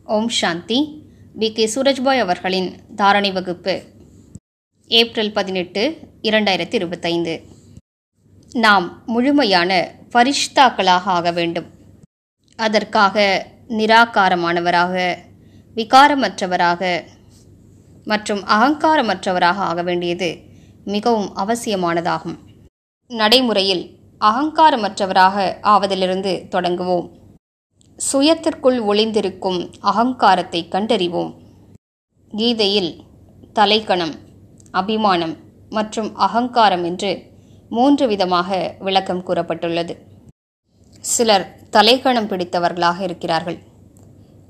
ஓம் சாந்தி. VK. Surajbhai அவர்களின் தாரணை வகுப்பு ஏப்ரல் 18, 2025. நாம் முழுமையான ஃபரிஷ்தாக்களாக ஆக வேண்டும். அதற்காக நிராகாரமானவராக, விகாரமற்றவராக மற்றும் அகங்காரமற்றவராக ஆக வேண்டியது மிகவும் அவசியமானதாகும். நடைமுறையில் அகங்காரமற்றவராக ஆவதிலிருந்து தொடங்குவோம். சுயத்திற்குள் ஒளிந்திருக்கும் அகங்காரத்தை கண்டறிவோம். கீதையில் தலைக்கணம், அபிமானம் மற்றும் அகங்காரம் என்று 3 விதமாக விளக்கம் கூறப்பட்டுள்ளது. சிலர் தலைக்கணம் பிடித்தவர்களாக இருக்கிறார்கள்.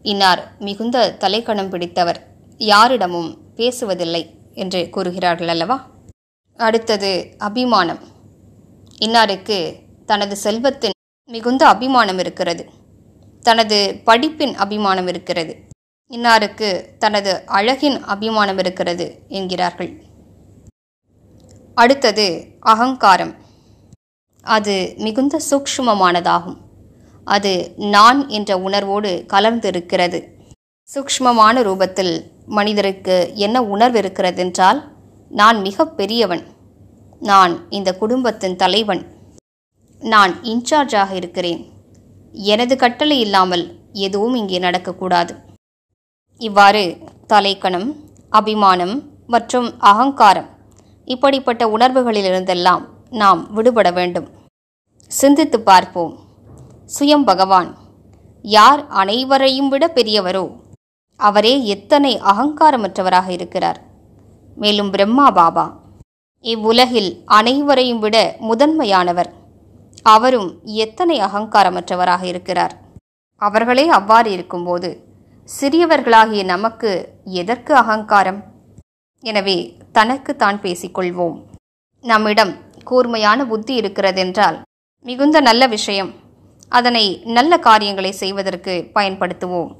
இன்னார் மிகுந்த தலைக்கணம் பிடித்தவர், யாரிடமும் பேசுவதில்லை என்று கூறுகிறார்கள் அல்லவா? அடுத்தது அபிமானம். இன்னாருக்கு தனது செல்வத்தின் மிகுந்த அபிமானம் இருக்கிறது, தனது படிப்பின் அபிமானம் இருக்கிறது, இன்னாருக்கு தனது அழகின் அபிமானம் இருக்கிறது என்கிறார்கள். அடுத்தது அகங்காரம். அது மிகுந்த சூக்ஷ்மமானதாகும். அது நான் என்ற உணர்வோடு கலர்ந்திருக்கிறது. சூக்ஷ்மமான ரூபத்தில் மனிதருக்கு என்ன உணர்வு இருக்கிறது என்றால், நான் மிக பெரியவன், நான் இந்த குடும்பத்தின் தலைவன், நான் இன்சார்ஜாக இருக்கிறேன், எனது கட்டளை இல்லாமல் எதுவும் இங்கே நடக்கக்கூடாது. இவ்வாறு தலைக்கணம், அபிமானம் மற்றும் அகங்காரம் இப்படிப்பட்ட உணர்வுகளிலிருந்தெல்லாம் நாம் விடுபட வேண்டும். சிந்தித்து பார்ப்போம். சுயம் பகவான் யார் அனைவரையும் விட பெரியவரோ அவரே எத்தனை அகங்காரமற்றவராக இருக்கிறார். மேலும் பிரம்மா பாபா இவ்வுலகில் அனைவரையும் விட முதன்மையானவர், அவரும் எத்தனை அகங்காரமற்றவராக இருக்கிறார். அவர்களே அவ்வாறு இருக்கும்போது சிறியவர்களாகிய நமக்கு எதற்கு அகங்காரம்? எனவே தனக்கு தான் பேசிக்கொள்வோம். நம்மிடம் கூர்மையான புத்தி இருக்கிறதென்றால் மிகுந்த நல்ல விஷயம், அதனை நல்ல காரியங்களை செய்வதற்கு பயன்படுத்துவோம்.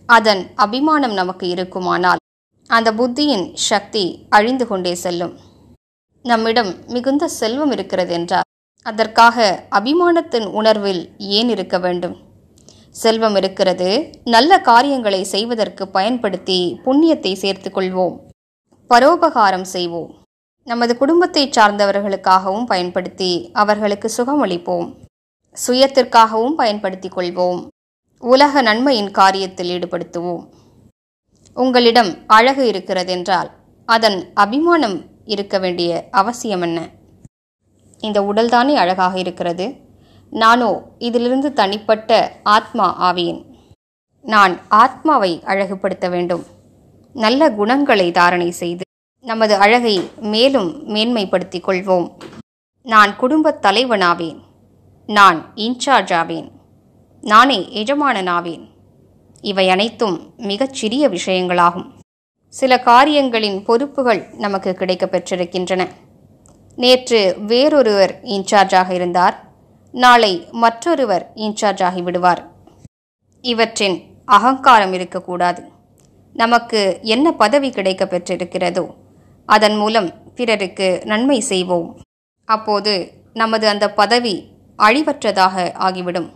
அதன் அபிமானம் நமக்கு இருக்குமானால் அந்த புத்தியின் சக்தி அழிந்து கொண்டே செல்லும். நம்மிடம் மிகுந்த செல்வம் இருக்கிறதென்றால் அதற்காக அபிமானத்தின் உணர்வில் ஏன் இருக்க வேண்டும்? செல்வம் இருக்கிறது, நல்ல காரியங்களை செய்வதற்கு பயன்படுத்தி புண்ணியத்தை சேர்த்து கொள்வோம். பரோபகாரம் செய்வோம். நமது குடும்பத்தை சார்ந்தவர்களுக்காகவும் பயன்படுத்தி அவர்களுக்கு சுகமளிப்போம். சுயத்திற்காகவும் பயன்படுத்தி கொள்வோம். உலக நன்மையின் காரியத்தில் ஈடுபடுத்துவோம். உங்களிடம் அழகு இருக்கிறதென்றால் அதன் அபிமானம் இருக்க வேண்டிய அவசியம் என்ன? இந்த உடல்தானே அழகாக இருக்கிறது, நானோ இதிலிருந்து தனிப்பட்ட ஆத்மா ஆவேன். நான் ஆத்மாவை அழகுபடுத்த வேண்டும். நல்ல குணங்களை தாரணை செய்து நமது அழகை மேலும் மேன்மைப்படுத்திக் கொள்வோம். நான் குடும்பத் தலைவனாவேன், நான் இன்சார்ஜ் ஆவேன், நானே எஜமானனாவேன். இவை அனைத்தும் மிகச் சிறிய விஷயங்களாகும். சில காரியங்களின் பொறுப்புகள் நமக்கு கிடைக்கப் பெற்றிருக்கின்றன. நேற்று வேறொருவர் இன்சார்ஜாக இருந்தார், நாளை மற்றொருவர் இன்சார்ஜ் ஆகிவிடுவார். இவற்றின் அகங்காரம் இருக்கக்கூடாது. நமக்கு என்ன பதவி கிடைக்க பெற்றிருக்கிறதோ அதன் மூலம் பிறருக்கு நன்மை செய்வோம். அப்போது நமது அந்த பதவி அழிவற்றதாக ஆகிவிடும்.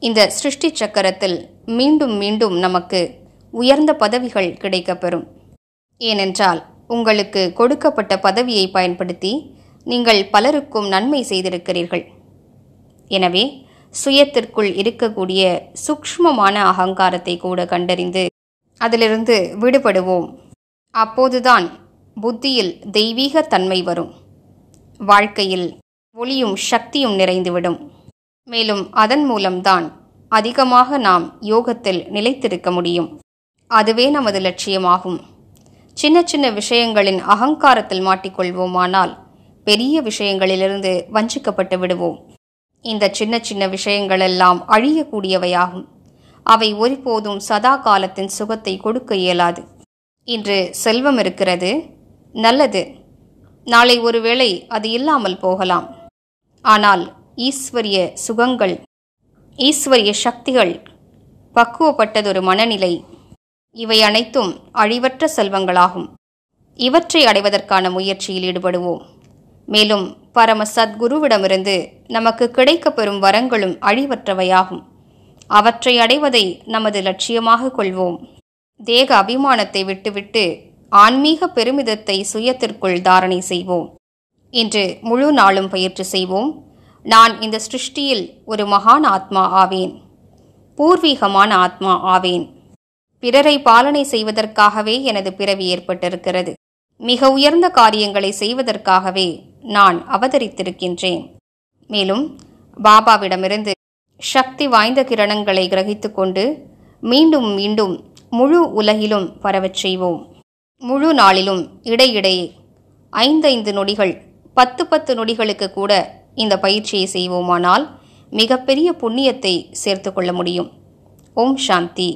இந்த சிருஷ்டி சக்கரத்தில் மீண்டும் மீண்டும் நமக்கு உயர்ந்த பதவிகள் கிடைக்கப்பெறும். ஏனென்றால் உங்களுக்கு கொடுக்கப்பட்ட பதவியை பயன்படுத்தி நீங்கள் பலருக்கும் நன்மை செய்திருக்கிறீர்கள். எனவே சுயத்திற்குள் இருக்கக்கூடிய சூக்ஷ்மமான அகங்காரத்தை கூட கண்டறிந்து அதிலிருந்து விடுபடுவோம். அப்போதுதான் புத்தியில் தெய்வீக தன்மை வரும். வாழ்க்கையில் ஒளியும் சக்தியும் நிறைந்துவிடும். மேலும் அதன் மூலம்தான் அதிகமாக நாம் யோகத்தில் நிலைத்திருக்க முடியும். அதுவே நமது லட்சியமாகும். சின்ன சின்ன விஷயங்களின் அகங்காரத்தில் மாட்டிக்கொள்வோமானால் பெரிய விஷயங்களிலிருந்து வஞ்சிக்கப்பட்டு விடுவோம். இந்த சின்ன சின்ன விஷயங்களெல்லாம் அழியக்கூடியவையாகும். அவை ஒருபோதும் சதா காலத்தின் சுகத்தை கொடுக்க இயலாது. இன்று செல்வம் இருக்கிறது, நல்லது, நாளை ஒருவேளை அது இல்லாமல் போகலாம். ஆனால் ஈஸ்வரிய சுகங்கள், ஈஸ்வரிய சக்திகள், பக்குவப்பட்டதொரு மனநிலை, இவை அனைத்தும் அழிவற்ற செல்வங்களாகும். இவற்றை அடைவதற்கான முயற்சியில் ஈடுபடுவோம். மேலும் பரம சத்குருவிடமிருந்து நமக்கு கிடைக்கப்பெறும் வரங்களும் அழிவற்றவையாகும். அவற்றை அடைவதை நமது லட்சியமாக கொள்வோம். தேக அபிமானத்தை விட்டுவிட்டு ஆன்மீக பெருமிதத்தை சுயத்திற்குள் தாரணை செய்வோம். இன்று முழு நாளும் பயிற்சி செய்வோம். நான் இந்த சிருஷ்டியில் ஒரு மகான் ஆத்மா ஆவேன், பூர்வீகமான ஆத்மா ஆவேன். பிறரை பாலனை செய்வதற்காகவே எனது பிறவி ஏற்பட்டிருக்கிறது. மிக உயர்ந்த காரியங்களை செய்வதற்காகவே நான் அவதரித்திருக்கின்றேன். மேலும் பாபாவிடமிருந்து சக்தி வாய்ந்த கிரணங்களை கிரகித்து கொண்டு மீண்டும் மீண்டும் முழு உலகிலும் பரவச் செய்வோம். முழு நாளிலும் இடையிடையே 5 நொடிகள் 10 நொடிகளுக்கு கூட இந்த பயிற்சியை செய்வோமானால் மிகப்பெரிய புண்ணியத்தை சேர்த்து கொள்ள முடியும். ஓம் சாந்தி.